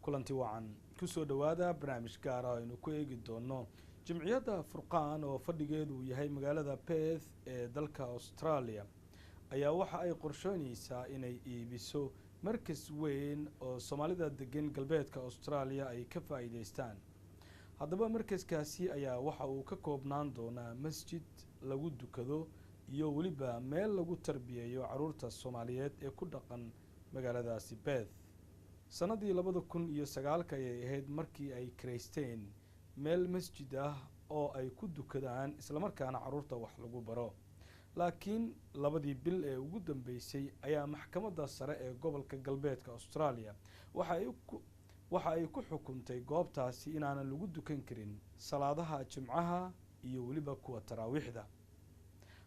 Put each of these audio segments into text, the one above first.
kulanti wacan kusoo dhawaada barnaamij gaar ah aynu ku eegi doono jimciyadda Furqaan oo fadhigeedu yahay magaalada Perth ee dalka Australia ayaa waxa ay qorsheynaysaa inay iibiso markas weyn oo Soomaalida degan galbeedka Australia ay ka faa'iideystaan. haddaba markaskaasi ayaa waxa uu ka koobnaan doonaa masjid lagu dukado iyo waliba meel lagu tarbiyeeyo caruurta Soomaaliyeed ee ku dhaqan magaaladaasi Perth. sanadii 2009 ayay ahayd markii ay kireysteen meel masjid ah oo ay ku dukadaan isla markaana caruurta wax lagu baro. laakiin labadii bil ee ugu dambeysay ayaa maxkamadda sare ee gobolka galbeedka Australia waxa ay ku xukuntay goobtaasi inaanan lagu dukan karin salaadaha jimcaha iyo waliba kuwa taraawiixda.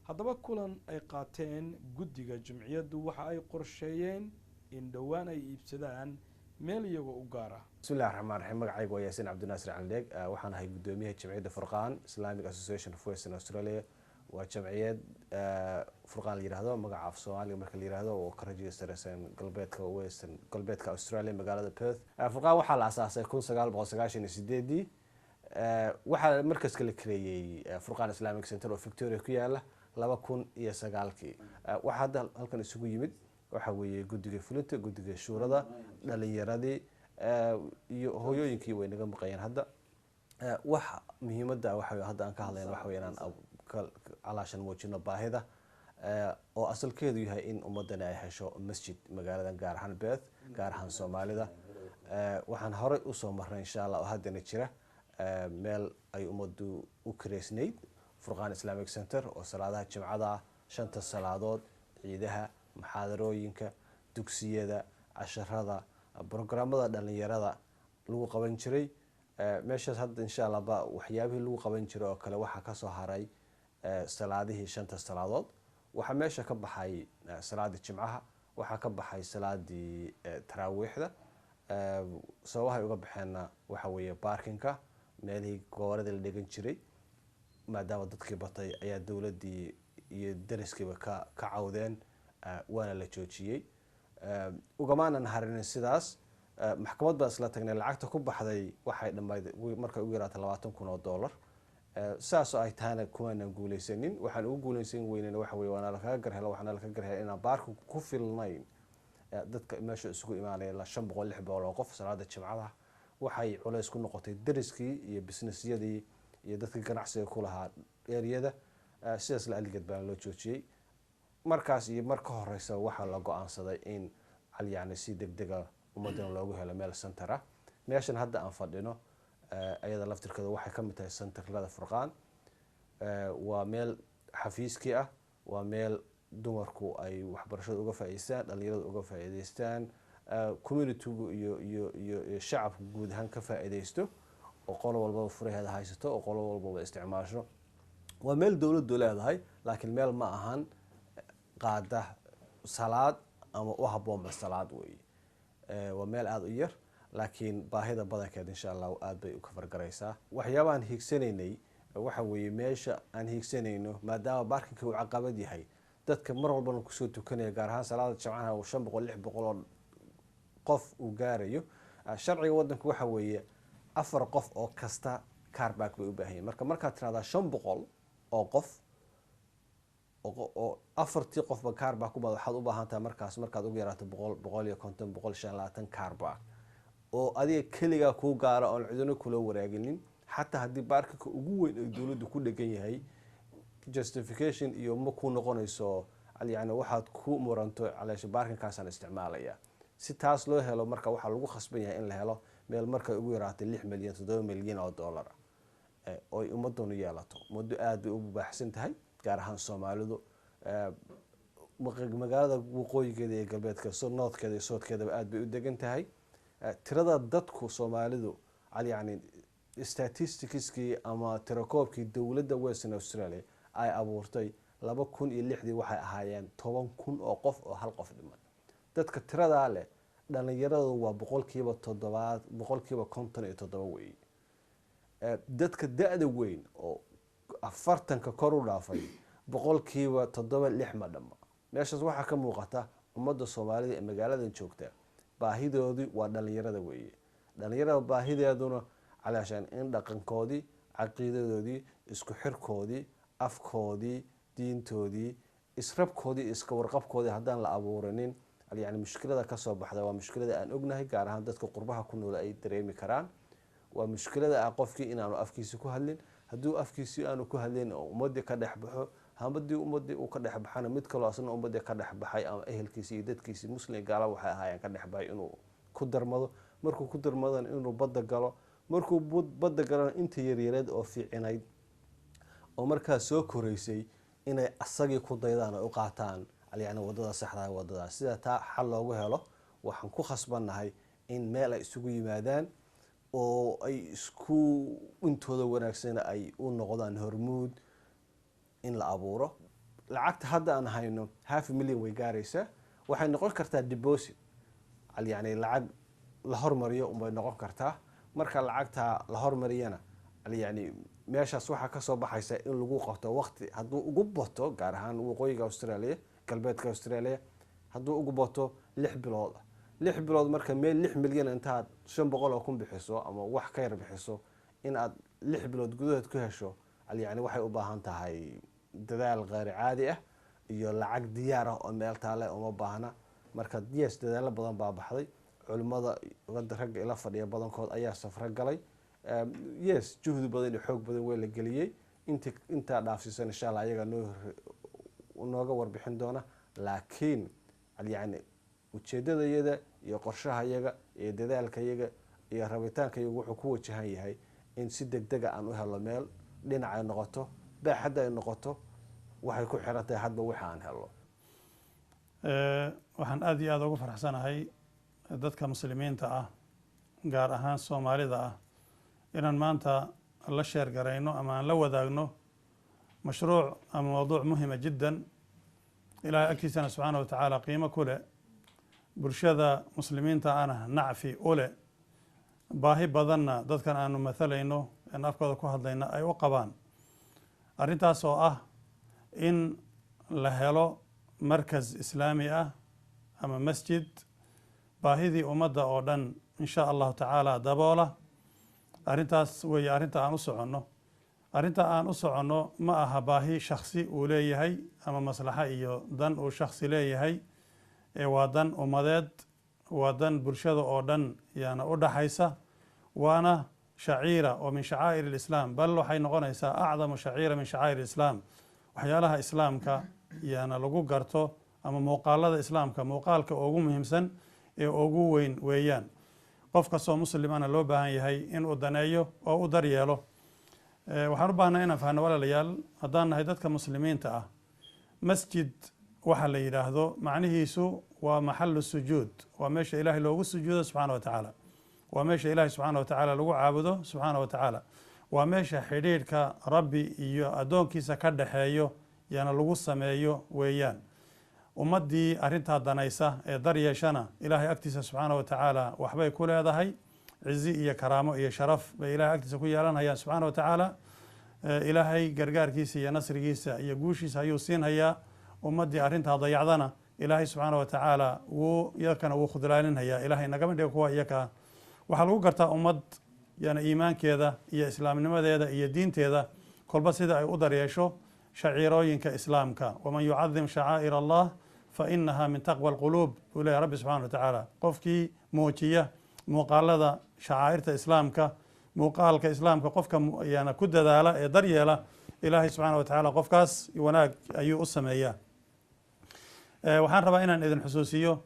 haddaba kulan ay qaateen guddiga jimciyaddu waxa ay qorsheeyeen in dhawaan ay iibsadaan meel iyaga u gaar ah. bismillaahir rahmaanir rahiim. magacaygu waa Yaasiin Cabdinaasir Caldeeg, waxaan ahay gudoomiyaha jimciyadda Furqaan Islamic Association of Western Australia. waa jimciyad Furqaan la yiraahdo, magaca af Soomaaliga marka la yiraahdo oo ka rajistaraysan galbeedka Australia magaalada Perth. Furqaan waxaa la aasaasay 1998 waxaa markaska la kireeyay Furqaan Islamic Center oo Victoria ku yaala 2009. waxa hadda halkan isugu yimid waxa weeye guddiga fulinta, guddiga shuurada, dhalinyaradii iyo hooyooyinkii way naga maqayeen. hadda waxa muhiimadda waxa hadda aan ka hadlayno waxa weeyaan calaashan muujino baahida oo asalkeedu yahay in ummadana ay hesho masjid magaaladan gaar ahaan Perth, gaar ahaan Soomaalida. waxaan hore u soo marnay insha Allah oo haddana jira meel ay ummadu u kireysnayd Furqaan Islamic Center oo salaadaha jimcada 5 salaadood, ciidaha, maxaadarooyinka, dugsiyada, casharada, programmada dhalinyarada lagu qaban jiray. meeshaas hadda insha Allah ba waxyaabihii lagu qaban jiray oo kale waxa ka soo haray salaadihii 5 salaadood. waxa meesha ka baxay salaadii jimcaha, waxa ka baxay salaadii taraawiixda. sababaha uga baxeena waxa weeye parkinga, meelihii goorada la dhigan jiray maadaama dadkii batay ayaa dawladii iyo dariskiiba ka cawdeen, waana la joojiyay. ugamaanan harin sidaas maxkamad baa isla tagnay, lacagta ku baxday waxay dhamayd markay ugu yaraatay $20,000. saas oo ay taana kuwaanan guuleysanin. waxaan ugu guuleysan weyneen waxa weeye waana la kaga garhelo, waxaana la kaga garhelo inaan baarku ku filnayn dadka meesha isugu imaanaya 500-600 oo qof salaada jimcada. waxay culays ku noqotay dariskii iyo businessyadii iyo dadka ganacsiga ku lahaa eriyada. sidaas la aligeed baa loo joojiyay. markaas iyo marka horeysa waxa la go'aansaday in yani si degdega ummadana loogu helo meel center ah. meeshan hadda aan fadhino ayada laftirkeeda waxay ka mid tahay centerlada Furqaan. waa meel xafiiski ah, waa meel dumarku ay waxbarashada uga faa'iideystaan, dhalinyarada uga faa'iideystaan, community-gu iyo shacabku guud ahaan ka faa'iideysto oo qolo walba furaheeda haysato oo qolo walba isticmaasho. waa meel dawladdu leedahay laakiin meel ma ahan qaada salaad ama u habboon salaad weey. waa meel aad u yar laakiin baahida badankeed insha Allah aad bay u ka fargaraysaa. waxyaabahan hiigsanaynay waxa weeye meesha aan hiigsanayno maadaama parkinga uu caqabad yahay, dadka mar walba ku soo tukanaya gaar ahaan salaada jimcaha oo 500-600 qof uu gaarayo. sharciga wadanku waxa weeye 4 qof oo kasta car park bay u baahan yihiin. marka tiraahdaa 500 oo qof oo 4 qofba car park ku baad waxaad u baahan tahay markaad ugu yaraato 150-150 car park oo adiga kaliya ku gaara oo cidina kula waraaginin. xataa haddii parkinga ugu weyn ee dawladdu ku dhagan yahay justification iyo ma ku noqonayso yani waxaad ku muranto calaasha parkingkaasaan isticmaalaya. si taas loo helo marka waxa lagu khasban yahay in la helo meel marka ugu yaraatay $6 milyan $7 milyan oo dollar oo ummaddu yeelato. muddo aad bay u baaxsan tahay gaar ahaan Soomaalidu. magaalada waqooyigeeda ee galbeedka northkeeda iyo southkeeda aad bay u degan tahay. tirada dadku Soomaalidu yani statisticskii ama tirakoobkii dawladda Western Australia ay abuurtay 2006 waxay ahaayeen 10,000 oo qof oo hal qof dhiman. dadka tirada leh dhalinyaradu waa 57% weey. dadka da'da weyn oo 40 kor u dhaafay 7% ma dhama. meeshaas waxa ka muuqata ummadda Soomaalida ee magaaladan joogta baahidoodu waa dhalinyarada weeye. dhalinyarada baahideeduna calaashaan in dhaqankoodii caqiidadoodii isku xirkoodii afkoodii diintoodii israbkoodii iska warqabkoodii haddaan la abuurinin yani mushkilada kasoo baxda waa mushkilada aan ognahay gaar ahaan dadka qurbaha ku nool ay dareemi karaan waa mushkilada ah qofkii inaanu afkiisa ku hadlin hadduu afkiisii aanu ku hadlin oo ummadii ka dhex baxo hamadii ummadii uu ka dhex baxana mid kaloo asna ummadii ka dhex baxay ama ehelkiisii iyo dadkiisii muslim gaala waxay ahaayeen ka dhex baxay inuu ku darmado markuu ku darmadana inuu badda galo markuu badda galana inta yaryareed oo fiicinayd oo markaas soo koraysay inay asagii ku daydaan oo u qaataan yani wadada saxda wadada sida taa xal loogu helo waxaan ku khasbannahay in meel ay isugu yimaadaan oo ay isku intooda wanaagsana ay u noqdaan hormuud in la abuuro lacagta hadda aan hayno $500,000 way gaaraysaa waxay noqon kartaa deposit yani lacag la hormariyo unbay noqon kartaa marka lacagta la hormariyana yani meeshaas waxaa kasoo baxaysa in lagu qabto waqti hadduu ugu bato gaar ahaan waqooyiga Australia galbeedka Australia hadduu ugu bato 6 bilood 6 bilood marka meel 6 milyan intaad 500 oo kun bixiso ama wax ka yar bixiso in aad 6 bilood gudahood ku hesho yani waxay u baahan tahay dadaal qeyr caadi ah iyo lacag diyaar ah oo meel taale uma baahna marka diyaas dadaal badan baa baxday culimada rag ila fadhiya badankood ayaa safar galay yes juhdi badan iyo xoog badan way la geliyay inta dhaafsiisan insha Allah ayaga nooga warbixin doona laakiin yani ujeedadayada iyo qorshahayaga iyo dadaalkayaga iyo rabitaankayaga wuxuu ku wajahan yahay in si degdeg ah aan u helo meel dhinac ay noqoto baaxadda ay noqoto waxay ku xiran tahay hadba waxa aan helo waxaan aad iyo aad ugu faraxsanahay dadka muslimiinta ah gaar ahaan Soomaalida ah inaan maanta la sheer garayno ama aan la wadaagno mashruuc ama mawduuc muhiim jiddan ilaahay agtiisana subxaanahu wa tacaala qiimo ku leh bulshada muslimiinta ana nacfi u leh baahi badanna dadkan aanu mathalayno in afkooda ku hadlayna ay u qabaan arrintaas oo ah in la helo markas islaami ah ama masjid baahidii ummadda oo dhan insha allahu tacaala daboola arrintaas weeye arrinta aan u soconno arrinta aan u soconno ma aha baahi shakhsi uu leeyahay ama maslaxa iyo dan uu shakhsi leeyahay ee waa dan ummadeed waa dan bulshada oo dhan yaana u dhaxaysa waana shaciira oo min shacaa'ir alislaam bal waxay noqonaysaa acdamu shaciira min shacaa'ir alislaam waxyaalaha islaamka yaana lagu garto ama muuqaalada islaamka muuqaalka ugu muhiimsan ee ugu weyn weeyaan qof kastoo muslimana loo baahan yahay inuu daneeyo oo u daryeelo waxaan u baahnaa inaan fahno walaalayaal haddaan nahay dadka muslimiinta ah masjid waxa la yidhaahdo macnihiisu waa maxalu sujuud waa meesha ilaahay loogu sujuudo subxaana wa tacaala waa meesha ilaahay subxaana wa tacaala lagu caabudo subxaana wa tacaala waa meesha xidhiidhka rabbi iyo addoonkiisa ka dhaxeeyo yaana lagu sameeyo weeyaan ummaddii arrintaa danaysa ee daryeeshana ilaahay agtiisa subxaana wa tacaala waxbay ku leedahay cizi iyo karaamo iyo sharaf bay ilaahay agtiisa ku yeelanayaan subxaana wa tacaala ilaahay gargaarkiisa iyo nasrigiisa iyo guushiisa ayuu siinhayaa ummaddii arrintaa dayacdana ilaahay subxaana wa tacaala iyakana wuu khudlaalinhayaa ilaahay nagama dhiga kuwa iyaka waxaa lagu gartaa ummad yana iimaankeeda iyo islaamnimadeeda iyo diinteeda kolba sida ay u daryeesho shaciirooyinka islaamka waman yucadim shacaa'ir allah fainaha min taqwa alquluub buu leeyahy rabbi subxana wa tacaala qofkii muujiya muuqaalada shacaa'irta islaamka muuqaalka islaamka qofka yana ku dadaala ee daryeela ilaahay subxaana wa tacaala qofkaas wanaag ayuu u sameeyaa waxaan rabaa inaan idin xusuusiyo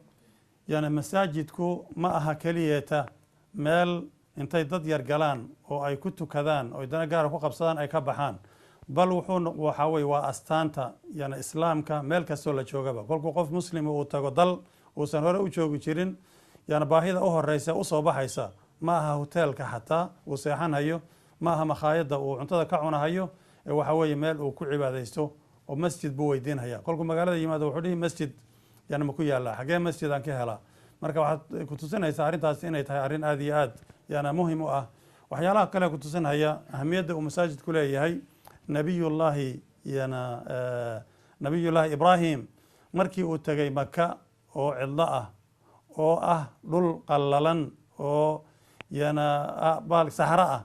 yana masaajidku ma aha keliyeeta meel intay dad yar galaan oo ay ku tukadaan oo dana gaara ku qabsadaan ay ka baxaan bal waxaa weye waa astaanta yana islaamka meel kastoo la joogaba kolkuu qof muslima uu tago dal uusan hore u joogi jirin yana baahida u horeysa usoo baxaysa ma aha hoteelka xataa uu seexanhayo ma aha makhaayadda uu cuntada ka cunahayo ee waxaa weeye meel uu ku cibaadaysto oo masjid buu weydiinhaya kolkuu magaalada yimaado wuxuu dhihi masjid yana ma ku yaallaa xaggee masjid aan ka helaa marka waxaad ku tusinaysaa arrintaas inay tahay arrin aad iyo aad yana muhim u ah waxyaalaha kale ku tusinhaya ahamiyadda uu masaajidku leeyahay nabiyullaahi ibraahim markii uu tegay maka oo cidlo ah oo ah dhul qallalan oo yana baal saxra ah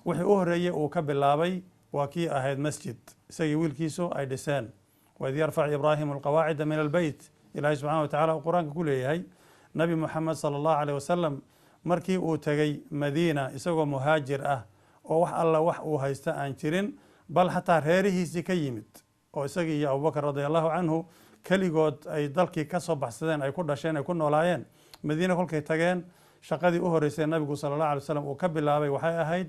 wixii u horeeyay uu ka bilaabay waa kii ahayd masjid isagii wiilkiisu ay dhiseen waid yarfac ibraahimu alqawaacida min albeyt ilaahay subxana wa tacala uu qur-aanka ku leeyahay nabi moxamed sala allahu aleyh wasalam markii uu tegey madiina isagoo muhaajir ah oo wax alla wax uu haysta aan jirin bal xataa reerihiisii ka yimid oo isagii iyo abubakr radi allahu canhu keligood ay dalkii ka soo baxsadeen ay ku dhasheen ay ku noolaayeen madiina kolkay tageen shaqadii u horeysay nabigu sala allahu alay wasalam uu ka bilaabay waxay ahayd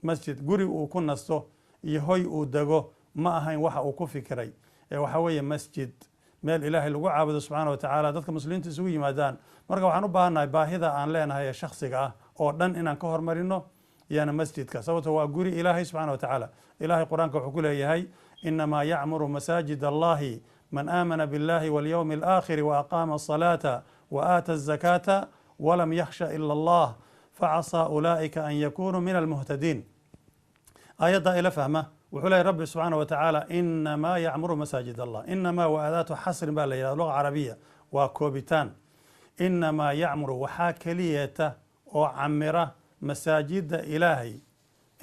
masjid guri uu ku nasto iyo hoy uu dego ma ahayn waxa uu ku fikiray ee waxa weeye masjid meel ilaahay lagu caabudo subxaana wa tacaala dadka muslimiinta isugu yimaadaan marka waxaan u baahannahay baahida aan leenahay ee shaksiga ah oo dhan inaan ka hormarino yana masjidka sababto waa guri ilaahay subxana wa tacaala ilahay qur-aanka wuxuu ku leeyahay inamaa yacmuru masaajid allahi man aamana biاllahi walyowmi alaakhiri waaqaama asalaata waaata azakaata walam yakhsha ila allah facasaa ulaa'ika an yakunuu min almuhtadiin aayaddaa ila fahma wuxuu leeyahy rabbi subxaana wa tacaala inamaa yacmuru masaajid allah inamaa wa aadaatu xasrin baa la yidhahda luga carabiya waa koobitaan inamaa yacmuru waxaa keliyeeta oo camira masaajida ilaahay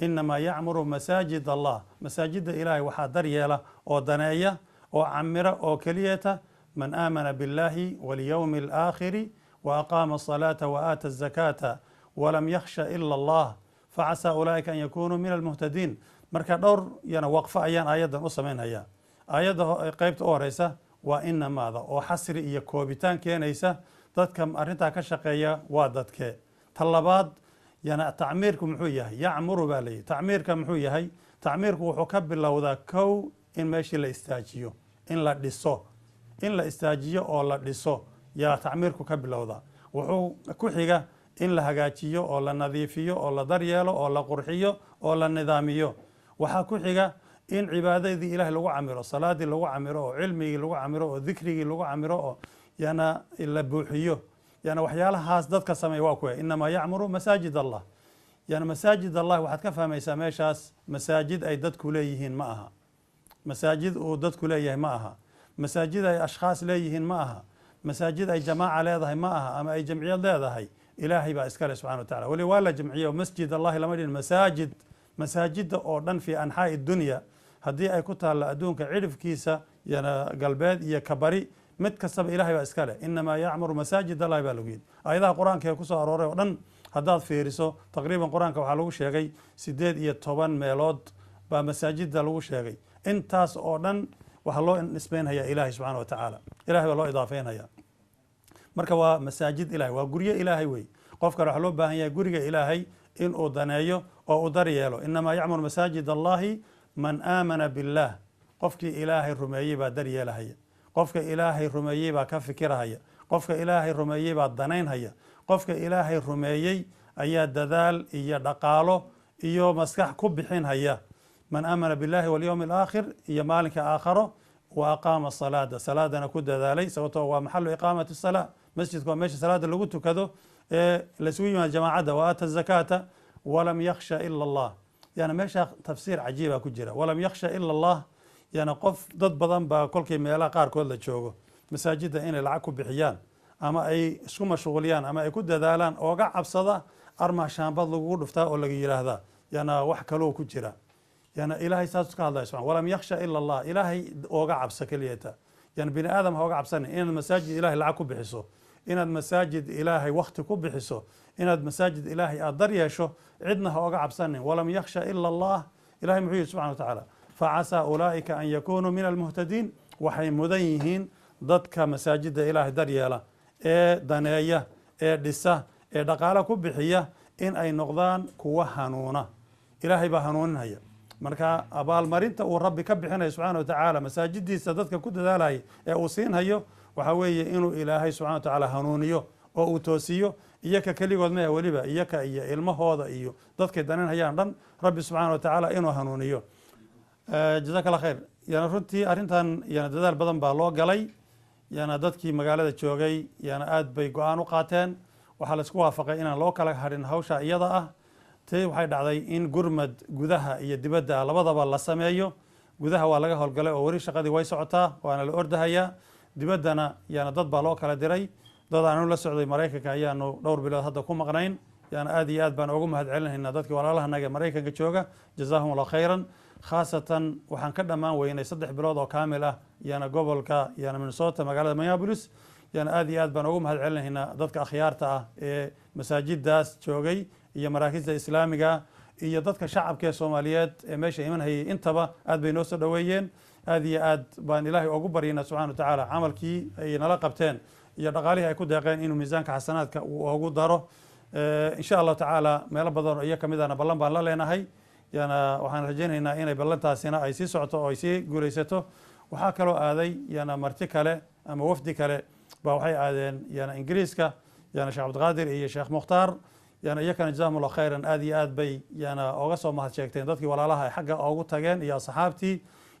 inamaa yacmuru masaajid allah masaajida ilaahay waxaa daryeela oo daneeya oo camira oo keliyeeta man aamana biاllahi walyowmi alaakhiri waaqaama asalaata waaata azakaata walam yakhsha ila allah facasaa ulaa'ika an yakunuu min almuhtadiin marka dhowr yana waqfo ayaan aayaddan u samaynhayaa aayadda qeybta u horeysa waa inamaada oo xasri iyo koobitaan keenaysa dadka arrintaa ka shaqeeya waa dadkee ta labaad yana tacmiirku muxuu yahay yacmuru baa layihi tacmiirka muxuu yahay tacmiirku wuxuu ka bilowdaa kow in meeshii la istaajiyo in la dhiso in la istaajiyo oo la dhiso yaa tacmiirku ka bilowdaa wuxuu ku xiga in la hagaajiyo oo la nadiifiyo oo la daryeelo oo la qurxiyo oo la nidaamiyo waxaa ku xiga in cibaadadii ilahay lagu camiro salaadii lagu camiro oo cilmigii lagu camiro oo dikrigii lagu camiro oo yana la buuxiyo yana waxyaalahaas dadka sameeya waa kuwa inamaa yacmuru masaajid allah yana masaajid allah waxaad ka fahmaysaa meeshaas masaajid ay dadku leeyihiin ma aha masaajid uu dadku leeyahay ma aha masaajid ay ashkhaas leeyihiin ma aha masaajid ay jamaaca leedahay ma aha ama ay jamciyad leedahay ilaahay baa iskale subxana wa tacala weli waa la jamciyo masjid allahi lama dhihin masaajid masaajida oo dhan fii anxaa'i dunya haddii ay ku taalla adduunka cidhifkiisa yana galbeed iyo kabari mid kastaba ilahay baa iska leh inamaa yacmuru masaajid allahi baa lagu yidhi aayadaha qur-aanka ee kusoo arooray oo dhan haddaad fiiriso taqriiban qur-aanka waxaa lagu sheegay 8 meelood baa masaajida lagu sheegay intaas oo dhan waxaa loo nisbeynhayaa ilaahay subxana wa tacaala ilahay baa loo idaafeynhayaa marka waa masaajid ilahay waa guryo ilaahay wey qof kale waxaa loo baahan yahay guriga ilaahay inuu daneeyo oo u daryeelo inamaa yacmuru masaajid allahi man aamana biاllah qofkii ilaahay rumeeyey baa daryeelahaya qofka ilaahay rumeeyey baa ka fikirahaya qofka ilaahay rumeeyey baa danaynhaya qofka ilaahay rumeeyey ayaa dadaal iyo dhaqaalo iyo maskax ku bixinhaya man aamana biاllahi walyowmi alaakhir iyo maalinka aakharo wa aqaama salaada salaadana ku dadaalay sababtoo waa maxalu iqaamati salaa masjidka waa meesha salaada lagu tukado ee laisugu yimaado jamaacadda waaata zakaata walam yakhsha ila allah yani meesha tafsiir cajiiba ku jira walam yakhsha ila allah yani qof dad badan baa kolkii meelaha qaarkood la joogo masaajidda inay lacag ku bixiyaan ama ay isku mashquuliyaan ama ay ku dadaalaan ooga cabsada armaa shaambad lagugu dhuftaa oo laga yidhaahdaa yana wax kaloo ku jira yana ilaahay saas ka hadlaya subxana walam yakhsha ila allah ilaahay ooga cabso keliyata yani bini aadam ha oga cabsanin inaad masaajid ilahay lacag ku bixiso inaad masaajid ilaahay wakti ku bixiso inaad masaajid ilaahay aad dar yeesho cidna ha oga cabsanin walam yakhsha ila allah ilahay muxuu yihi subxana wa tacaala facasaa ulaa'ika an yakunuu min almuhtadiin waxay mudan yihiin dadka masaajida ilaahay daryeela ee daneeya ee dhisa ee dhaqaalo ku bixiya in ay noqdaan kuwa hanuuna ilaahay baa hanuuninhaya marka abaalmarinta uu rabbi ka bixinayo subxana wa tacaala masaajidiisa dadka ku dadaalaya ee uu siinhayo waxaa weeye inuu ilaahay subxana wa tacaala hanuuniyo oo uu toosiyo iyaka keligood maya weliba iyaka iyo ilmahooda iyo dadkay daninhayaan dhan rabbi subxana wa tacaala inuu hanuuniyo jazaak allah khayr yana runtii arrintan yana dadaal badan baa loo galay yana dadkii magaalada joogay yana aad bay go-aan u qaateen waxaa laisku waafaqay inaan loo kala harin hawsha iyada ah ti waxay dhacday in gurmad gudaha iyo dibadda labadaba la sameeyo gudaha waa laga howlgalay oo weli shaqadii way socotaa waana la ordahayaa dibaddana yana dad baa loo kala diray dad aanu la socday maraykanka ayaanu dhowr bilood hadda ku maqnayn yani aad iyo aad baan ugu mahad celinaynaa dadkii walaalahanaga maraykanka jooga jazaahum allah khayran khaasatan waxaan ka dhammaan weynay 3 bilood oo kaamil ah yana gobolka yana Minnesota magaalada Minneapolis yana aad iyo aad baan ugu mahad celinaynaa dadka akhyaarta ah ee masaajidaas joogay iyo maraakista islaamiga iyo dadka shacabka ee Soomaaliyeed ee meesha imanayay intaba aad bay noo soo dhaweeyeen aad iyo aad baan ilaahay ugu baryaynaa subxaanahu wa tacaala camalkii ay nala qabteen iyo dhaqaalihii ay ku deeqeen inuu miisaanka xasanaadka uu ugu daro insha allahu tacaala meelo badan oo iyo ka midana ballan baan la leenahay yana waxaan rajaynaynaa inay ballantaasina ay sii socoto oo ay sii guulaysato waxaa kaloo aaday yana marti kale ama wafdi kale baa waxay aadeen yana ingiriiska yana sheekh cabdiqaadir iyo sheekh mukhtaar yana iyakana jazaahum allah khayran aad iyo aad bay yana oga soo mahad sheegteen dadkii walaalaha ay xagga ugu tageen iyo asxaabtii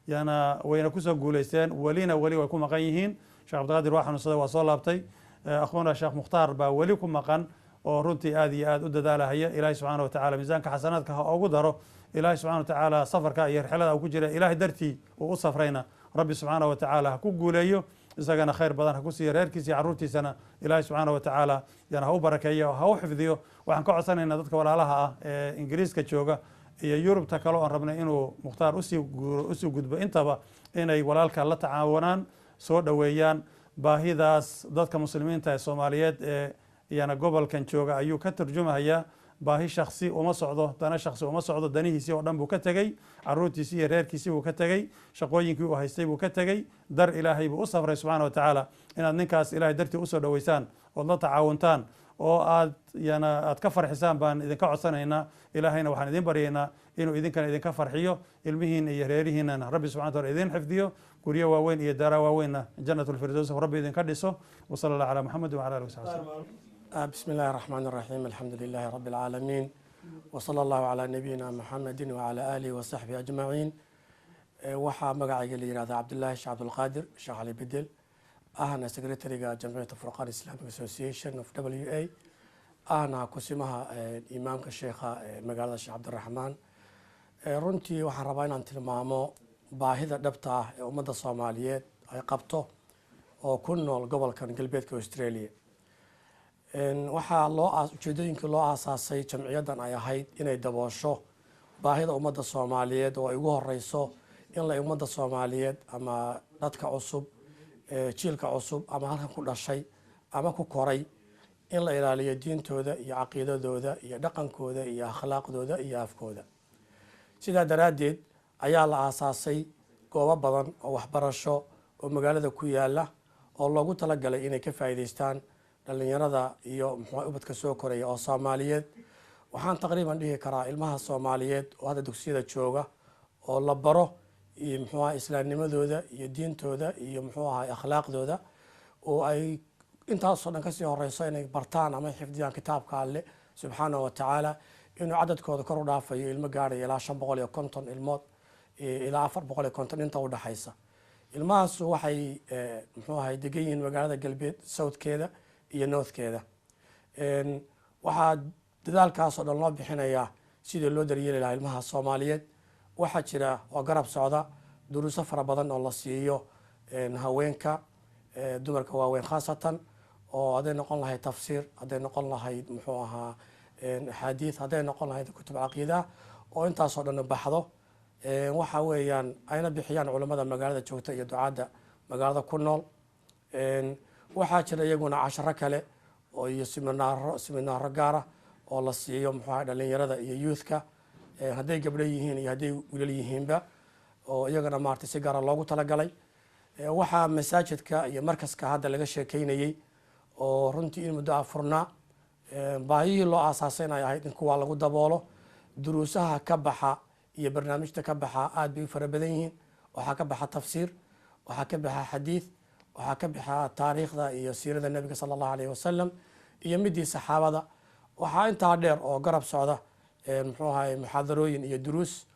yana wayna kusoo guulaysteen weli way ku maqan yihiin sheekh cabdiqaadir waa xanuunsaday waa soo laabtay akhuuna sheekh mukhtaar baa weli ku maqan oo runtii aad iyo aad u dadaalahaya ilaahay subxaana wa tacaala miisaanka xasanaadka ha ugu daro ilaahay subxana wa tacaala safarka iyo rixlada uu ku jira ilaahay dartii uu u safrayna rabbi subxaana wa tacaala ha ku guuleeyo isagana khayr badan ha ku siiyo reerkiisa iyo carruurtiisana ilaahay subxaana wa tacaala yana ha u barakeeyo ha u xifdiyo waxaan ka codsanaynaa dadka walaalaha ah ee ingiriiska jooga iyo yurubta kale oon rabnay inuu mukhtaar usii gudbo intaba inay walaalka la tacaawanaan soo dhoweeyaan baahidaas dadka muslimiinta ee Soomaaliyeed ee yana gobolkan jooga ayuu ka turjumayaa baahi shakhsi uma socdo dana shakhsi uma socdo danihiisii oo dhan buu ka tegey carruurtiisii iyo reerkiisii buu ka tegey shaqooyinkii uu haystay buu ka tegey dar ilaahay buu u safray subxaana wa tacaala inaad ninkaas ilaahay dartii usoo dhoweysaan ood la tacaawuntaan oo aad ka farxisaan baan idinka codsanaynaa ilaahayna waxaan idin baryaynaa inuu idinkana idinka farxiyo ilmihiina iyo reerihiinana rabbi subxana wa taala idin xifdiyo guryo waaweyn iyo daara waaweynna jannatulfirdows rabbi idinka dhiso wasala allah calaa muxamed wacala alihi wasaxbi wasallam بسم الله الرحمن الرحيم الحمد لله رب العالمين وصلى الله على نبينا محمد وعلى آله وصحبه أجمعين waxaa magacayga la yihahda cabdullaahi sheekh cabdulqaadir sheekh cali bedel ahna secretariga jamciyadda furqaan islamic association of WA ahna kusimaha imaamka sheekha magaalada sheekh cabdiraxmaan runtii waxaan rabaa inaan tilmaamo baahida dhabta ah ee ummadda soomaaliyeed ay qabto oo ku nool gobolkan galbeedka Australia waxaa ujeedooyinkii loo aasaasay jamciyaddan ay ahayd inay daboosho baahida ummadda soomaaliyeed oo ay ugu horeyso in la ummadda soomaaliyeed ama dadka cusub jiilka cusub ama halkan ku dhashay ama ku koray in la ilaaliyo diintooda iyo caqiidadooda iyo dhaqankooda iyo akhlaaqdooda iyo afkooda sidaa daraaddeed ayaa la aasaasay goobo badan oo waxbarasho oo magaalada ku yaala oo loogu talagalay inay ka faa'iidaystaan dhalinyarada iyo ubadka soo koraya oo Soomaaliyeed waxaan taqriiban dhihi karaa ilmaha Soomaaliyeed oo hadda dugsiyada jooga oo la baro islaamnimadooda iyo diintooda iyo akhlaaqdooda oo ay intaas oo dhan kasii horeyso inay bartaan ama xifdiyaan kitaabka Alle subxaanahu wa tacaala inuu cadadkooda kor u dhaafayo ilmo gaaraya ilaa 550 ilmood ilaa 450 inta u dhaxaysa ilmahaas waxay degan yihiin magaalada galbeed southkeeda iyo northkeeda waxaa dadaalkaas oo dhan loo bixinayaa sidii loo daryeeli lahaa ilmaha Soomaaliyeed waxaa jira oo garab socda duruuso fara badan oo la siiyo haweenka dumarka waaweyn khaasatan oo haday noqon lahayd tafsiir haday noqon lahayd axaadiis haday noqon lahayd kutub caqiida oo intaas oo dhan baxdo waxa weeyaan ayna bixiyaan culimada magaalada joogta iyo ducaada magaalada ku nool waxaa jira iyaguna casharo kale oo iyo seminaaro gaara oo la siiyo dhalinyarada iyo youthka hadday gabdho yihiin iyo hadday wiilal yihiinba oo iyagana maartay si gaara loogu talagalay waxaa masaajidka iyo markaska hadda laga sheekeynayay oo runtii in muddo furnaa baahiyihii loo aasaasay inay ahayd in kuwa lagu daboolo duruusaha ka baxa iyo barnaamijta ka baxa aad bay u fara badan yihiin waxaa ka baxa tafsiir waxaa ka baxa xadiid waxaa ka baxa taariikhda iyo siirada nabiga sala allahu alayhi wasalam iyo midii saxaabada waxaa intaa dheer oo garab socda muxaadarooyin iyo duruus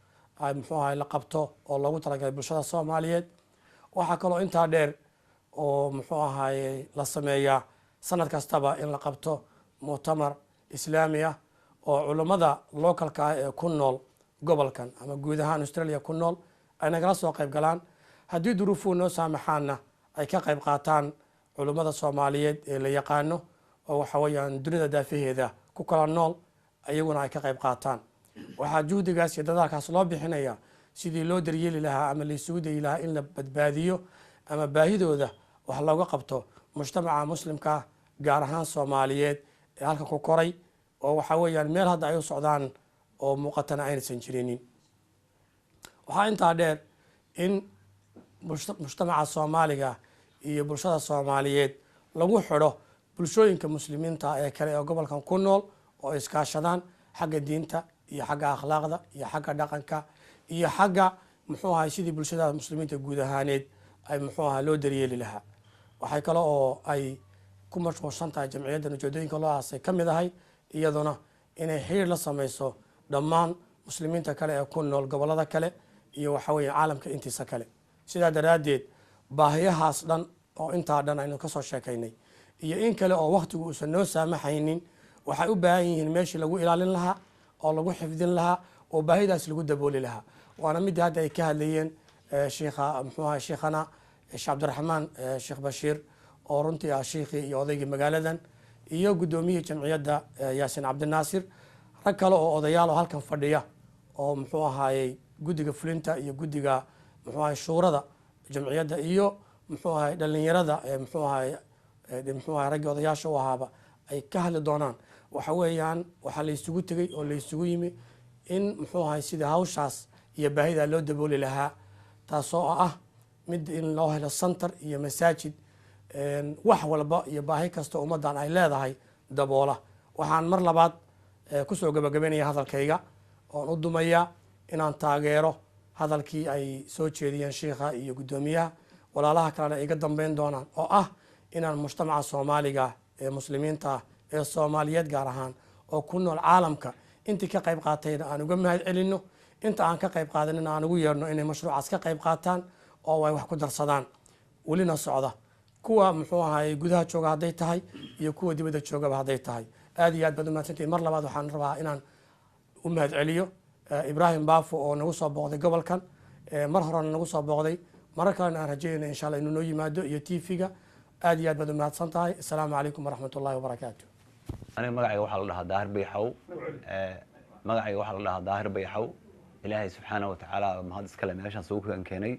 la qabto oo loogu talagalay bulshada Soomaaliyeed waxaa kaloo intaa dheer oo la sameeyaa sanad kastaba in la qabto mu'tamar islaami ah oo culimada localka ah ee ku nool gobolkan ama guud ahaan Australia ku nool ay nagala soo qayb galaan haddii duruufuhu noo saamaxaanna ay ka qayb qaataan culimada Soomaaliyeed ee la yaqaano oo waxa weeyaan dunida daafaheeda ku kala nool ayaguna ay ka qayb qaataan. waxaa juhdigaas iyo dadaalkaas loo bixinayaa sidii loo daryeeli lahaa ama laysugu dayi lahaa in la badbaadiyo ama baahidooda wax looga qabto mujtamaca muslimka gaar ahaan soomaaliyeed ee halka ku koray oo waxaa weeyaan meel hadda ay u socdaan oo muuqatana aynaysan jirinin. waxaa intaa dheer in mujtamaca soomaaliga iyo bulshada soomaaliyeed lagu xidho bulshooyinka muslimiinta ee kale ee gobolkan ku nool oo iskaashadaan xagga diinta iyo xagga akhlaaqda iyo xagga dhaqanka iyo xagga muxuu ahay sidii bulshada muslimiinta guud ahaaneed ay muxuu ahaa loo daryeeli lahaa. waxay kale oo ay ku mashquulsan tahay jamciyaddan ujeedooyinka loo aasay ka mid ahay iyaduna inay xiriir la sameyso dhammaan muslimiinta kale ee ku nool gobolada kale iyo waxa weeye caalamka intiisa kale. sidaa daraaddeed baahiyahaas dhan oo intaa dhan aynu kasoo sheekaynay iyo in kale oo waktigu uusan noo saamaxaynin waxay u baahan yihiin meeshii lagu ilaalin lahaa oo lagu xifdin lahaa oo baahidaas lagu dabooli lahaa. waana midda hadda ay ka hadlayeen sheikha muxuu ahay sheikhana sheekh cabdiraxmaan sheekh bashiir oo runtii ah sheikhii iyo odaygii magaaladan iyo guddoomiyihii jamciyadda yaasin cabdinaasir rag kale oo odayaal oo halkan fadhiya oo muxuu ahaayey guddiga fulinta iyo guddiga muxuu ahay shuurada jamciyadda iyo muxuu ahay dhalinyarada muxuu ahay raggii odayaasha u ahaaba ay ka hadli doonaan. waxa weeyaan waxaa laysugu tegey oo laysugu yimi in muxuu ahay sida hawshaas iyo baahida loo dabooli lahaa taasoo ah mid in loo helo center iyo masaajid wax walba iyo baahi kasta ummaddan ay leedahay daboola. waxaan mar labaad kusoo gabagabaynaya hadalkayga oon u dumaya inaan taageero hadalkii ay soo jeediyeen sheikha iyo guddoomiyaha walaalaha kalena ay iga dambeyn doonaan oo ah inaan mujtamaca soomaaliga ee muslimiinta ee soomaaliyeed gaar ahaan oo ku nool caalamka intii ka qayb qaatayna aan uga mahad celino inta aan ka qayb qaadanina aan ugu yeerno inay mashruucaas ka qayb qaataan oo ay wax ku darsadaan welina socda kuwa muxuu ahaay gudaha jooga hadday tahay iyo kuwa dibadda joogaba hadday tahay. aad iyo aad baad umahadsantihin. mar labaad waxaan rabaa inaan u mahad celiyo ibraahim baafo oo nagu soo booqday gobolkan mar horena nagu soo booqday marar kalena aan rajeynayna insha allah inuu noo yimaado iyo tv-ga. aad iyo aad baad umahadsan tahay. asalaamu calaykum waraxmat ullahi wabarakaatu. aniga magacayga waxaa la dhahaa daahir bayxaw magacayga waxaa la dhahaa daahir bayxaw. ilaahay subxaana watacaala mahad iskale meeshaan sugu keenay.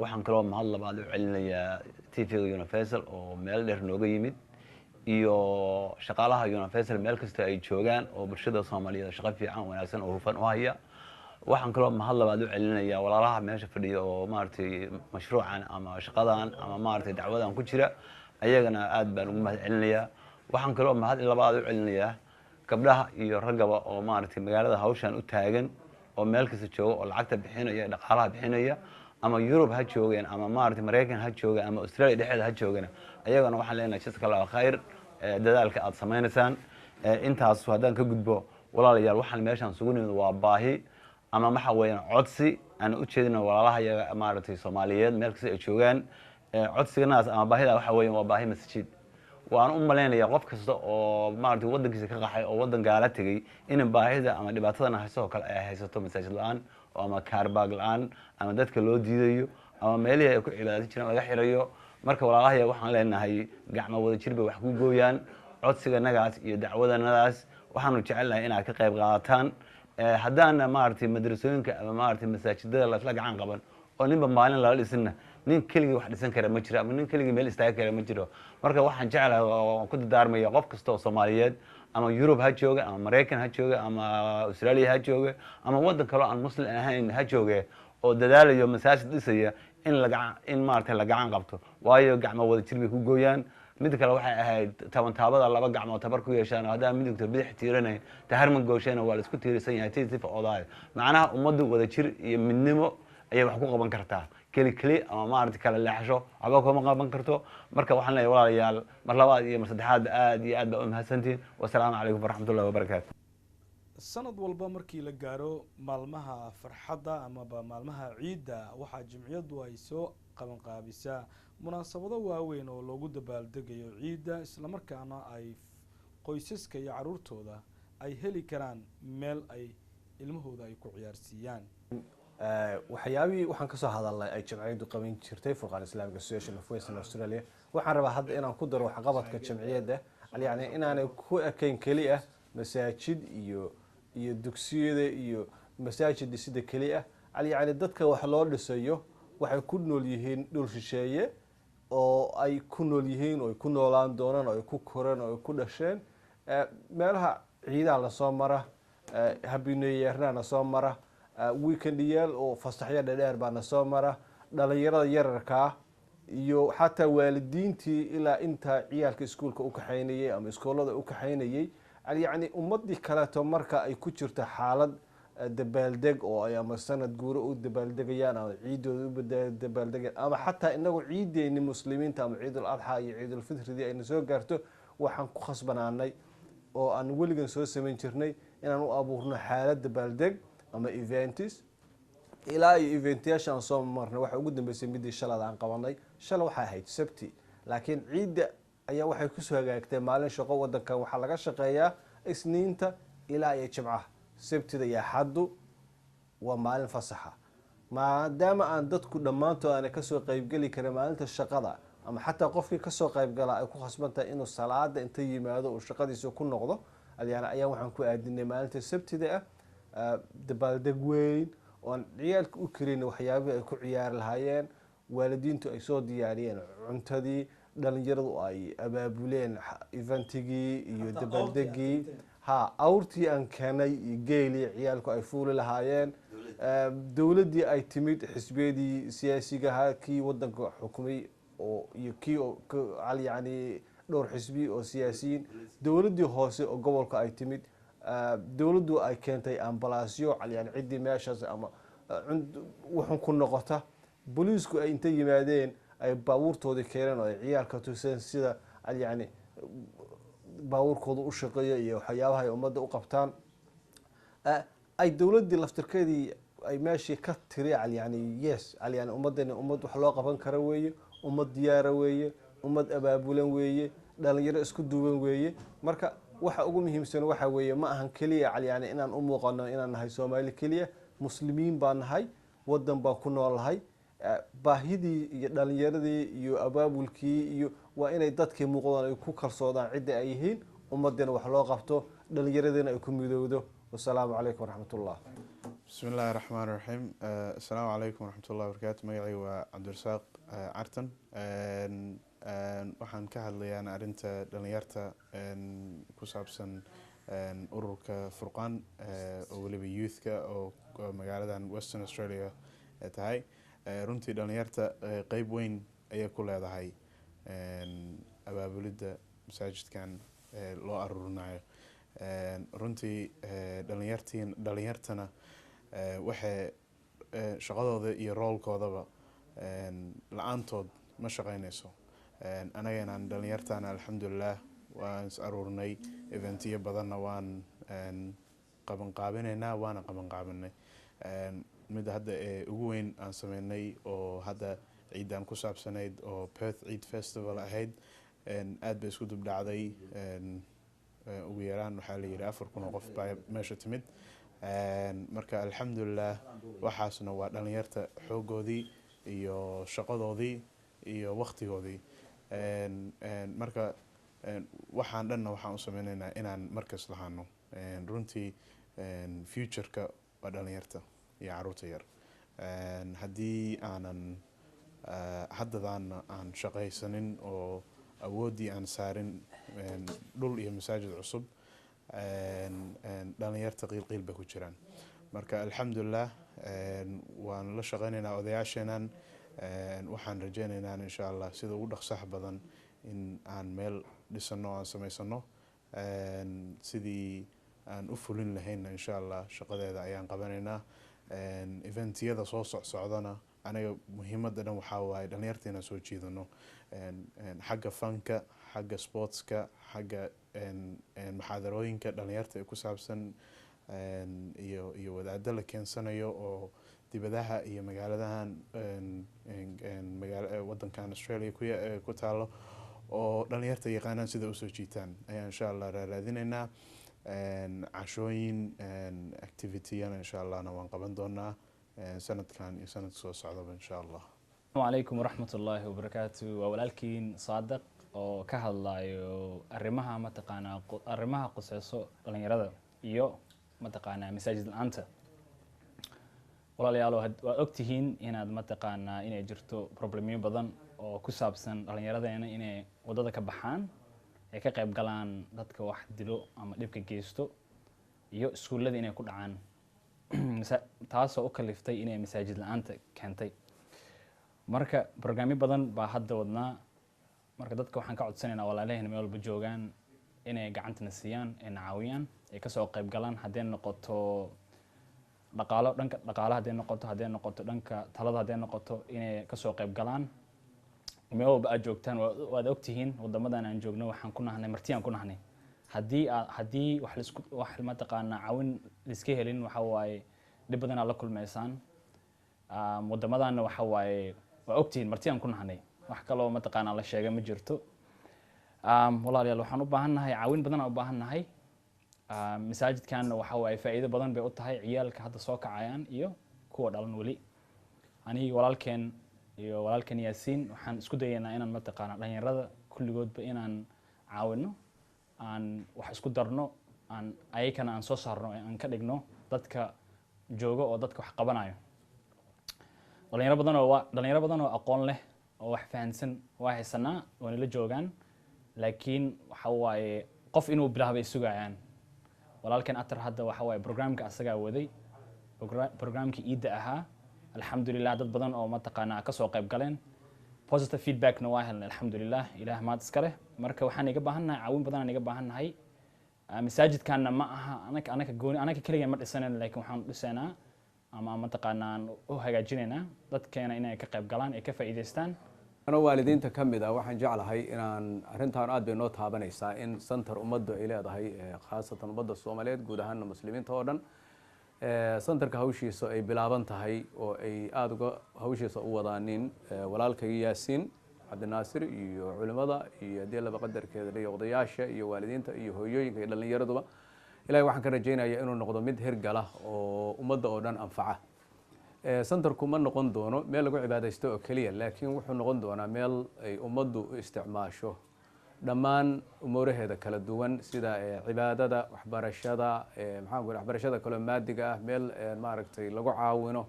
waxaan kaloo mahad labaad u celinayaa tv-ga universal oo meel dheer nooga yimid iyo shaqaalaha universal meel kasta ay joogaan oo bulshada soomaaliyeed shaqo fiican wanaagsan oo hufan u haya. waxaan kaloo mahad labaad u celinayaa walaalaha meesha fadhiya oo maaragtay mashruucan ama shaqadan ama maaragtay dacwadan ku jira ayagana aad baan ugu mahad celinayaa. waxaan kaloo mahad labaad u celinayaa gabdhaha iyo raggaba oo maaragtay magaalada hawshan u taagan oo meel kasta jooga oo lacagta bixinaya dhaqaalaha bixinaya ama Yurub ha joogeen ama maaragtay Mareykan ha joogeen ama Australia dhexdeeda ha joogeen ayagana waxaan leenahay jazakallahu khayr dadaalka aad sameynaysan. intaas haddaan ka gudbo walaalayaal waxaan meeshaan sugu nimid waa baahi ama waxa weeyaan codsi aan u jeedino walaalaha iyaga maaragtay Soomaaliyeed meel kasta ay joogaan. codsiganaas ama baahida waxa weeyaan waa baahi masjid. waan u maleynayaa qof kasta oo maaragtay wadankiisa ka qaxay oo wadan gaala tagay in baahida ama dhibaatadana hayso kale ay haysato masaajid la'aan ama kaarbaag la'aan ama dadka loo diidayo ama meelihii ay ku cibaadaysan jireen laga xirayo. marka walaalaha waxaan leenahay gacmo wada jir bay wax ku gooyaan. codsiganagaas iyo dacwadanadaas waxaanu jecelnahay inaad ka qayb qaadataan. haddaan maaragtay madrasooyinka ama maaragtay masaajidada la gacan qaban oo ninba maalin lala dhisina nin keligii wax dhisan kara ma jiro ama nin keligii meel istaagi kara ma jiro. marka waxaan jeclahay oo ku dardaarmaya qof kasta oo Soomaaliyeed ama Yurub ha jooga ama Mareykan ha jooga ama Australia ha jooga ama wadan kale aan muslim ahayn ha jooga oo dadaalayo masaajid dhisaya in maaragtay la gacan qabto waayo gacmo wada jir bay ku gooyaan. mid kale waxay ahayd taabada laba gacmood tabar ku yeeshaan hadaa midugta bidix tiiranay taharman gooshayna waa la isku tiirsan yahay tiisifa odaay macnaha ummadu wada jir iyo midnimo ayay wax ku qaban kartaa. keli ama maaragtay kala leexasho waxba kuma qaban karto. marka waxaan leeyahay walaalayaal mar labaad iyo mar saddexaad aad iyo aad baa u mahadsantihiin. wasalaamu calaykum waraxmatullahi wabarakaatu. sanad walba markii la gaaro maalmaha farxadda amaba maalmaha ciidda waxaa jimciyadu ay soo qabanqaabisaa munaasabado waaweyn oo loogu dabaaldegayo ciidda islamarkaana ay qoysaska iyo caruurtooda ay heli karaan meel ay ilmahooda ay ku ciyaarsiiyaan. waxyaabihii waxaan kasoo hadalnay ay jamciyadu qaban jirtay Furqaan Islamic Association of Western Australia. waxaan rabaa hadda inaan ku daro waxqabadka jamciyadda yani inaanay ku ekayn kaliya masaajid iyo dugsiyada iyo masaajid dhisida keli ah yani dadka wax loo dhisayo waxay ku nool yihiin dhul shisheeye oo ay ku nool yihiin oo ay ku noolaan doonaan oo ay ku koreen oo ay ku dhasheen meelaha ciidaha lasoo mara habineyeerna nasoo mara weekendiyaal oo fasaxyo dheer baa nasoo mara dhalinyarada yararkaa iyo xataa waalidiintii ilaa inta ciyaalka iskuulka u kaxaynayay ama iskoolada u kaxaynayay yani ummadii kaleeto marka ay ku jirto xaalad dabaaldeg oo ay ama sanad guuro u dabaaldegayaan ama ciidooda u dabaaldegayaan ama xataa inagu ciideeni muslimiinta ama ciidul adxa iyo ciidul fitridii ayna soo gaarto waxaan ku khasbanaanay oo aan weligan soo samayn jirnay inaan u abuurno xaalad dabaaldeg ama eventis ilaa iyo eventyaasha aan soo marnay waxa ugu dambeysay midii shalada aan qabanay shalay waxay ahayd sabti laakiin ciidda ayaa waxay kusoo hagaagtay maalin shaqo wadankan waxaa laga shaqeeyaa isniinta ilaa iyo jimcaha sabtida iyo axaddu waa maalin fasaxa maadaama aan dadku dhammaantood aana kasoo qeybgeli karin maalinta shaqada ama xataa qofkii kasoo qeybgala ay ku khasban tahay inuu salaada inta yimaado uu shaqadiisa ku noqdo ayaa waxaan ku aadinay maalinta sabtida ah dabaaldeg weyn oan ciyaalka u karin waxyaabihii ay ku ciyaari lahaayeen waalidiintu ay soo diyaariyeen cuntadii dhalinyaradu ay abaabuleen eventigii iyo dabaaldegii awrtii aan keenay iyo geelii ciyaalku ay fuuli lahaayeen dowladdii ay timid xisbiyadii siyaasigaha kii wadanka xukumay iyo kii yani dhowr xisbi oo siyaasiyiin dowladdii hoose oo gobolka ay timid dowladdu ay keentay ambalaasyo yani ciddii meeshaas ama wuxun ku noqota booliisku ay inta yimaadeen ay baabuurtoodii keeneen oo ay ciyaalka tuseen sida yani baabuurkooda u shaqeeyo iyo waxyaabaha ay ummadda u qabtaan ay dowladdii laftirkeedii ay meeshii ka tiri yani yes yani ummadani ummad wax loo qaban kara weeye ummad diyaara weeye ummad abaabulan weeye dhalinyaro isku duuban weeye marka waxa ugu muhiimsan waxa weeye ma ahan keliya yani inaan u muuqano inaan nahay soomaali keliya muslimiin baan nahay wadan baan ku noolahay baahidii iyo dhalinyaradii iyo abaabulkii iyo waa inay dadkii muuqdaan ay ku kalsoodaan cidda ay yihiin ummadina wax loo qabto dhalinyaradina ay ku midowdo wasalaamu calaykum waraxmatullah بسم الله الرحمن الرحيم السلام عليكم ورحمة الله وبركاته مقعي وعبد الرزاق عرتن waxaan ka hadlayaa arinta dhalinyarta ku saabsan ururka furqaan oo waliba youthka oo magaaladan Western Australia tahay runtii dhalinyarta qeyb weyn ayay ku leedahay abaabulida masaajidkan loo arurinayo runtii dhalinyartana waxay shaqadooda iyo roolkoodaba la-aantood ma shaqeynayso anagana dhalinyartana alxamdulilah waan is aruurnay eventiyo badanna waan qabanqaabinaynaa waana qabanqaabinay midda hadda ugu weyn aan sameynay oo hadda ciidan ku saabsanayd oo Perth Eid Festival ahayd aad bay isku dubdhacday ugu yaraan waxaa la yidhi 4,000 oo qof baa meesha timid marka alxamdulilah waxaasna waa dhalinyarta xoogoodii iyo shaqadoodii iyo waqtigoodii marka waxaan dhanna waxaan u sameynaynaa inaan markas lahaano runtii futureka waa dhalinyarta iyo caruurta yar haddii aanan haddadaana aan shaqaysanin oo awooddii aan saarin dhul iyo masaajid cusub dhalinyarta qiilqiil bay ku jiraan marka alxamdulilah waan la shaqeynaynaa odayaasheenan waxaan rajeynaynaa insha allah sida ugu dhaqsaha badan in aan meel dhisano aan samaysano sidii aan u fulin lahayna insha allah shaqadeeda ayaan qabanaynaa eventiyada soo socdana aniga muhiimadda dhan waxaa waaye dhalinyarta inaan soo jiidano xagga fanka xagga sportska xagga maxaadarooyinka dhalinyarta ee ku saabsan iyo wadaado la keensanayo oo dibadaha iyo magaaladahan wadankan Australia ku taalo oo dhalinyarta yaqaanaan sida usoo jiitaan ayaan insha allah raadinaynaa cashooyin activity-yana insha allahna waan qaban doonaa sanadkan iyo sanadka soo socdaba insha allah السلام عليكم ورحمة الله وبركاته وولالكين صادق oo ka hadlayo arrimaha mataqaanaa arrimaha qusayso dhalinyarada iyo mataqaanaa masaajid la'aanta. walaalayaal waad ogtihiin inaad mataqaanaa inay jirto problemyo badan oo ku saabsan dhalinyaradeena inay wadada ka baxaan ay ka qayb galaan dadka wax dilo ama dhibka geysto iyo iskuullada inay ku dhacaan taasoo u kaliftay inay masaajid la'aanta keentay. marka barnaamijyo badan baa hadda wadnaa. marka dadka waxaan ka codsanaynaa walaalaheen meel walba joogaan inay gacantana siiyaan ay caawiyaan ay ka soo qayb galaan haddii noqoto dhaqaalo dhanka dhaqaalaha haddii noqoto dhanka talada haddii noqoto inay ka soo qayb galaan. meel walba aad joogtaan waad ogtihiin wadamadan aan joogno waxaan ku nahnay martiyaan ku nahnay haddii wax mataqaanaa caawin liska helin waxa waaye dhib badan aad la kulmaysaan. wadamadanna waxa waaye waa ogtihiin martiyaan ku nahnay wax kaloo mataqaanaa la sheegay ma jirto. walaalayaal waxaan u baahannahay caawin badan aan u baahannahay. masaajidkanna waxa waaye faa'iido badan bay u tahay ciyaalka hadda soo kacayaan iyo kuwa dhalan weli. anigi walaalkeen iyo walaalkan Yaasiin waxaan isku dayaynaa inaan mataqaanaa dhalinyarada kulligoodba inaan caawino aan wax isku darno aan ayakana aan soo saarno aan ka dhigno dadka jooga oo dadka wax qabanayo. dhalinyaro badan oo aqoon leh oo wax fahansan waa haysanaa waana la joogaan laakiin waxa waaye qof inuu bilaabay sugayaan. walaalkan atar hadda waxa waaye barnaamijka asagaa waday barnaamijkii iida ahaa alxamdulilah dad badan oo mataqaanaa ka soo qayb galeen positive feedbackna waa helnay alxamdulilah ilaah maad iska leh. marka waxaan iga baahannahay caawin badan aan iga baahannahay. masaajidkanna ma aha anaka keligeen ma dhisanayno laakiin waxaan dhisaynaa ama mataqaanaa u hagaajinaynaa dadkeena inay ka qayb galaan ay ka faa'iidaystaan. anoo waalidiinta ka mid ah waxaan jeclahay inaan arrintan aad bay noo taabanaysaa in center ummaddu ay leedahay khaasatan ummadda Soomaaliyeed guud ahaan muslimiinta oo dhan. centerka hawshiisa ay bilaaban tahay oo ay aad uga hawshiisa u wadaanin walaalkay Yaasiin Cabdinaasir iyo culimada iyo hadii laba qadarkeeda iyo odayaasha iyo waalidiinta iyo hooyooyinka iyo dhalinyaraduba ilaahay waxaan ka rajaynayaa inuu noqdo mid hirgala oo ummadda oo dhan anfaca. centerku ma noqon doono meel lagu cibaadaysto oo kaliya laakiin wuxuu noqon doonaa meel ay ummaddu u isticmaasho dhammaan umuuraheeda kala duwan sida cibaadada waxbarashada waxbarashada kale maadiga ah meel maaragtay lagu caawino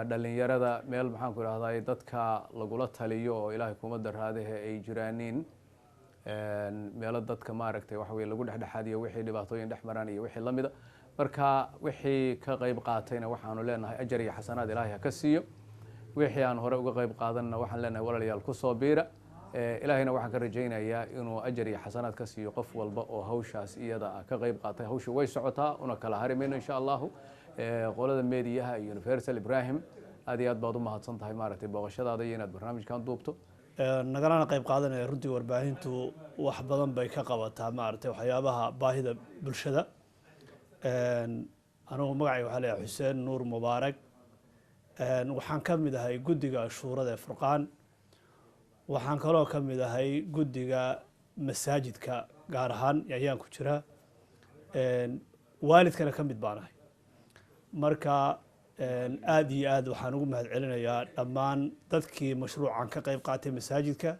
dhalinyarada meel maxaan ku rahdaa dadka lagula taliyo oo ilaahay kuma daraadahe ay jiraaniin meelo dadka maaragtay waxa weeye lagu dhexdhexaadiyo wixii dhibaatooyin dhex maraan iyo wixii lamida. marka wixii ka qayb qaatayna waxaanu leenahay ajar iyo xasanaad ilaahay ha ka siiyo. wixii aan hore uga qayb qaadanna waxaan leenahay walaalayaal ku soo biira. ilaahayna waxaan ka rajaynayaa inuu ajar iyo xasanaad ka siiyo qof walba oo hawshaas iyada ka qayb qaatay. hawshu way socotaa una kala harimayno insha allahu. qolada meediyaha iyo Universal Ibrahim aad iyo aad baad u mahadsan tahay maaragtay booqashadaada iyo inaad barnaamijkan duubto. nagalana qayb qaadanaya runtii warbaahintu wax badan bay ka qabataa maaragtay waxyaabaha baahida bulshada. anigu magacayga waxaa leeyahay Xuseen Nuur Mubaarak. waxaan ka mid ahay guddiga shuurada ee Furqaan. waxaan kaloo ka mid ahay guddiga masaajidka gaar ahaan ayaan ku jira. waalidkana ka mid baan ahay. marka aad iyo aad waxaan ugu mahadcelinayaa dhammaan dadkii mashruucan ka qayb qaatay masaajidka.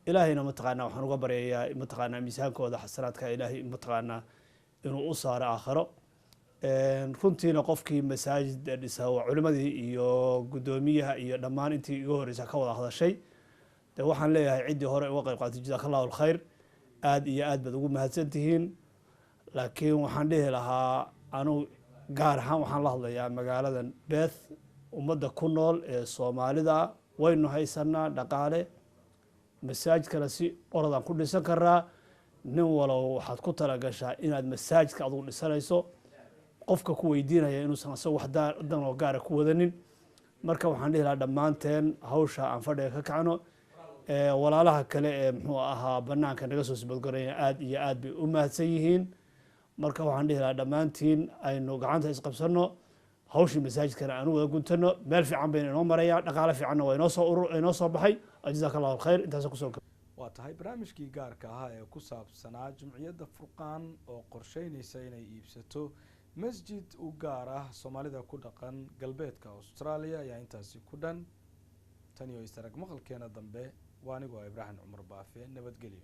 ilaahayna mataqaanaa waxaan uga baryayaa mataqaanaa miisaankooda xasanaadka ilaahay mataqaanaa inuu u saaro aakhiro. runtiina qofkii masaajid dhisa waa culimadii iyo guddoomiyaha iyo dhammaan intii iga horeysa ka wada hadashay. de waxaan leeyahay ciddii hore uga qayb qaatay jazakallahu alkhayr aad iyo aad baad ugu mahadsan tihiin. laakiin waxaan dhihi lahaa anugu gaar ahaan waxaan la hadlayaa magaaladan Perth ummadda ku nool ee Soomaalida waynu haysanaa dhaqaale masaajidkana si orodaan ku dhisan karaa. nin walow waxaad ku talagashaa inaad masaajidka adigu dhisanayso qofka ku weydiinaya inuusan asagoo wax dan oo gaara ku wadanin. marka waxaan dhihi lahaa dhammaanteen hawsha aan fadhiga ka kacno. walaalaha kale ee muxuu ahaa banaanka naga soo sibadgaraya aad iyo aad bay u mahadsan yihiin. marka waxaan dhihi lahaa dhammaantiin aynu gacanta isqabsano hawshii masaajidkana aanu wada guntano. meel fiican bayna inoo maraya dhaqaale fiicanna waa inoo soo baxay. jazakallahu alkhayr intaas ku soo waa tahay barnaamijkii gaarka ahaa ee ku saabsanaa jumciyadda Furqaan oo qorsheynaysa inay iibsato masjid u gaar ah Soomaalida ku dhaqan galbeedka Australia ayaa intaasi ku dhan. tan iyo istarag maqalkeena dambe waa anigoo ibraahim cumar baafe nabadgelyo